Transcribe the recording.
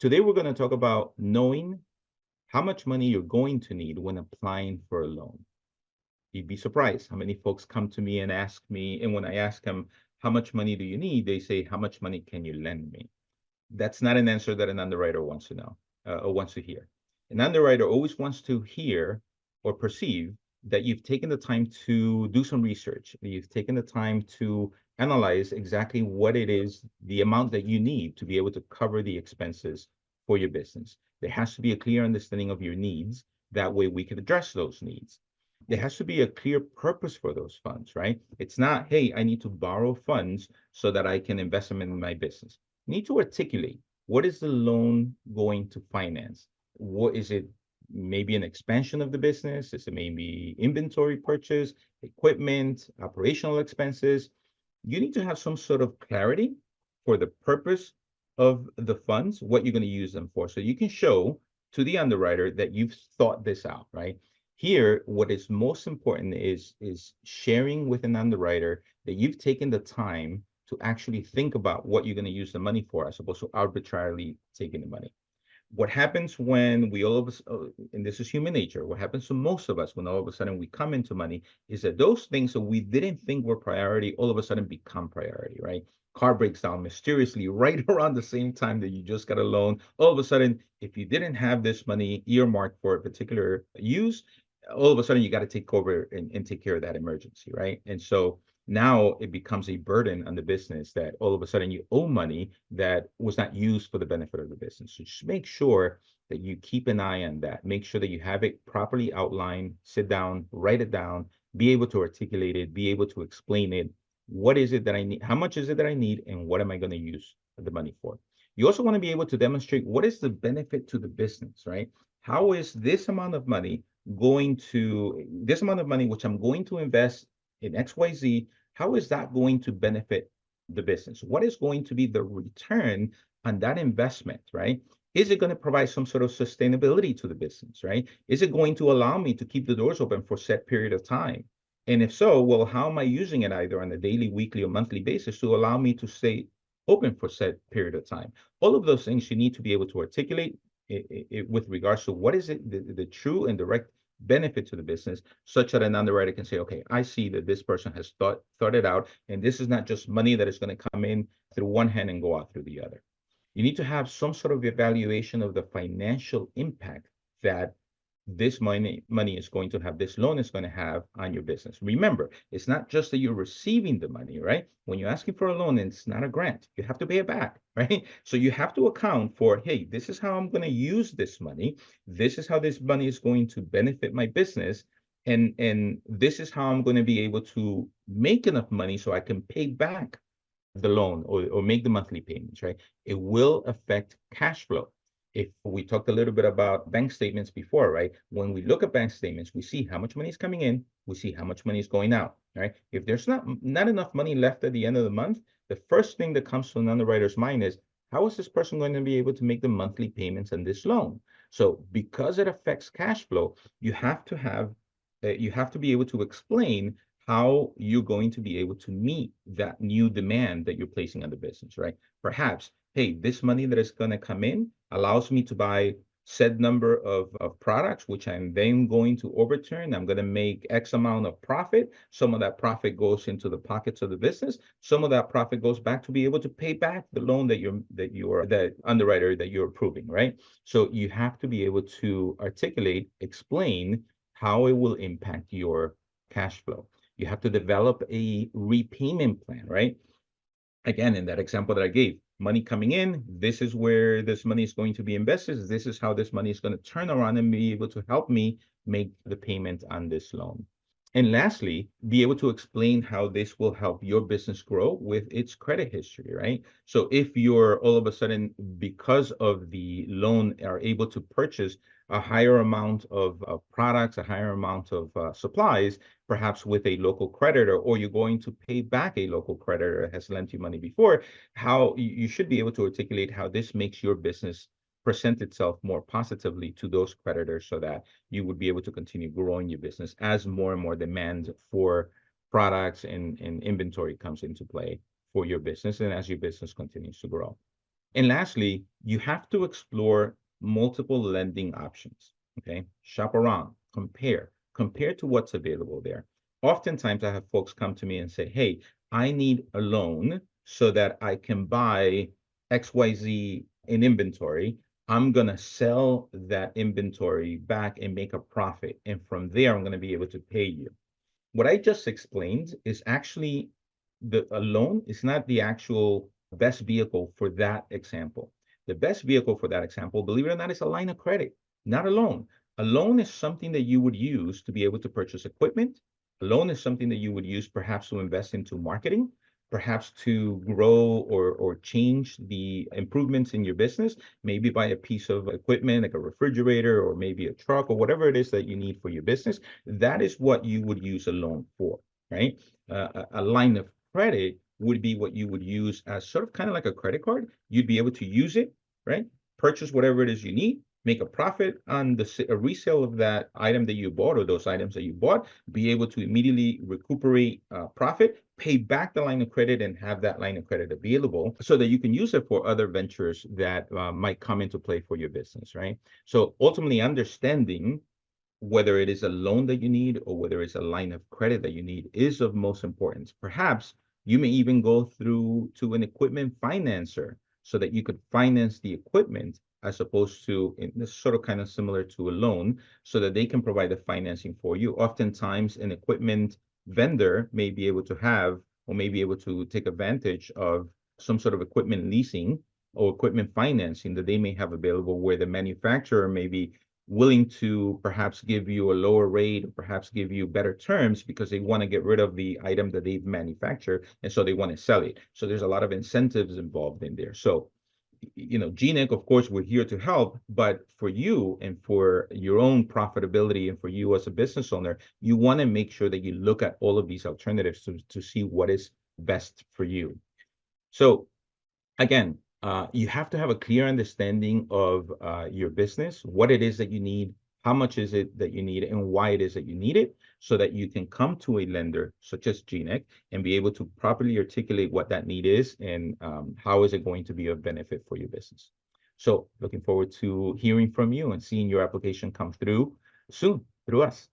Today, we're going to talk about knowing how much money you're going to need when applying for a loan. You'd be surprised how many folks come to me and ask me, and when I ask them, how much money do you need? They say, how much money can you lend me? That's not an answer that an underwriter wants to know or wants to hear. An underwriter always wants to hear or perceive that you've taken the time to do some research, that you've taken the time to analyze exactly what it is, the amount that you need to be able to cover the expenses for your business. There has to be a clear understanding of your needs. That way we can address those needs. There has to be a clear purpose for those funds, right? It's not, hey, I need to borrow funds so that I can invest them in my business. You need to articulate, what is the loan going to finance? What is it? Maybe an expansion of the business? Is it maybe inventory purchase, equipment, operational expenses? You need to have some sort of clarity for the purpose of the funds, what you're going to use them for. So you can show to the underwriter that you've thought this out, right? Here, what is most important is sharing with an underwriter that you've taken the time to actually think about what you're going to use the money for, as opposed to arbitrarily taking the money. What happens when we all of us, and this is human nature, what happens to most of us when all of a sudden we come into money is that those things that we didn't think were priority all of a sudden become priority, right? Car breaks down mysteriously right around the same time that you just got a loan. All of a sudden, if you didn't have this money earmarked for a particular use, all of a sudden you got to take over and take care of that emergency, right? And so now it becomes a burden on the business that all of a sudden you owe money that was not used for the benefit of the business. So just make sure that you keep an eye on that. Make sure that you have it properly outlined, sit down, write it down, be able to articulate it, be able to explain it. What is it that I need? How much is it that I need? And what am I going to use the money for? You also want to be able to demonstrate what is the benefit to the business, right? How is this amount of money this amount of money, which I'm going to invest in XYZ, how is that going to benefit the business? What is going to be the return on that investment, right? Is it going to provide some sort of sustainability to the business, right? Is it going to allow me to keep the doors open for a set period of time? And if so, well, how am I using it either on a daily, weekly, or monthly basis to allow me to stay open for set period of time? All of those things you need to be able to articulate with regards to what is it, the true and direct benefit to the business, such that an underwriter can say, okay, I see that this person has thought it out, and this is not just money that is going to come in through one hand and go out through the other. You need to have some sort of evaluation of the financial impact that this money is going to have, this loan is going to have on your business. Remember, it's not just that you're receiving the money, right? When you're asking for a loan, it's not a grant. You have to pay it back, right? So you have to account for, hey, this is how I'm going to use this money. This is how this money is going to benefit my business. And this is how I'm going to be able to make enough money so I can pay back the loan or make the monthly payments, right? It will affect cash flow. If we talked a little bit about bank statements before, right? When we look at bank statements, we see how much money is coming in, we see how much money is going out, right? If there's not enough money left at the end of the month, the first thing that comes to an underwriter's mind is, how is this person going to be able to make the monthly payments on this loan? So because it affects cash flow, you have to be able to explain how you're going to be able to meet that new demand that you're placing on the business, right? Perhaps, hey, this money that is going to come in allows me to buy said number of products, which I'm then going to overturn. I'm going to make X amount of profit. Some of that profit goes into the pockets of the business. Some of that profit goes back to be able to pay back the loan that underwriter that you're approving, right? So you have to be able to articulate, explain how it will impact your cash flow. You have to develop a repayment plan, right? Again, in that example that I gave, money coming in, this is where this money is going to be invested. This is how this money is going to turn around and be able to help me make the payment on this loan. And lastly, be able to explain how this will help your business grow with its credit history, right? So if you're all of a sudden, because of the loan, are able to purchase a higher amount of products, a higher amount of supplies, perhaps with a local creditor, or you're going to pay back a local creditor that has lent you money before, how you should be able to articulate how this makes your business present itself more positively to those creditors so that you would be able to continue growing your business as more and more demand for products and inventory comes into play for your business and as your business continues to grow. And lastly, you have to explore multiple lending options. Okay. Shop around, compare to what's available there. Oftentimes, I have folks come to me and say, hey, I need a loan so that I can buy XYZ in inventory. I'm going to sell that inventory back and make a profit. And from there, I'm going to be able to pay you. What I just explained is actually a loan is not the actual best vehicle for that example. The best vehicle for that example, believe it or not, is a line of credit, not a loan. A loan is something that you would use to be able to purchase equipment. A loan is something that you would use perhaps to invest into marketing, perhaps to grow or change the improvements in your business, maybe buy a piece of equipment like a refrigerator or maybe a truck or whatever it is that you need for your business. That is what you would use a loan for, right? A line of credit would be what you would use as sort of kind of like a credit card. You'd be able to use it, right? Purchase whatever it is you need, make a profit on the a resale of that item that you bought or those items that you bought, be able to immediately recuperate profit, pay back the line of credit and have that line of credit available so that you can use it for other ventures that might come into play for your business, right? So ultimately understanding whether it is a loan that you need or whether it's a line of credit that you need is of most importance. Perhaps you may even go through to an equipment financer so that you could finance the equipment as opposed to in this sort of kind of similar to a loan so that they can provide the financing for you. Oftentimes an equipment vendor may be able to have or may be able to take advantage of some sort of equipment leasing or equipment financing that they may have available where the manufacturer may be willing to perhaps give you a lower rate, or perhaps give you better terms because they want to get rid of the item that they've manufactured, and so they want to sell it. So there's a lot of incentives involved in there. So, GNEC, of course, we're here to help, but for you and for your own profitability and for you as a business owner, you want to make sure that you look at all of these alternatives to see what is best for you. So again, you have to have a clear understanding of your business, what it is that you need, how much is it that you need, and why it is that you need it, so that you can come to a lender such as GNEC and be able to properly articulate what that need is and how is it going to be of benefit for your business. So looking forward to hearing from you and seeing your application come through soon through us.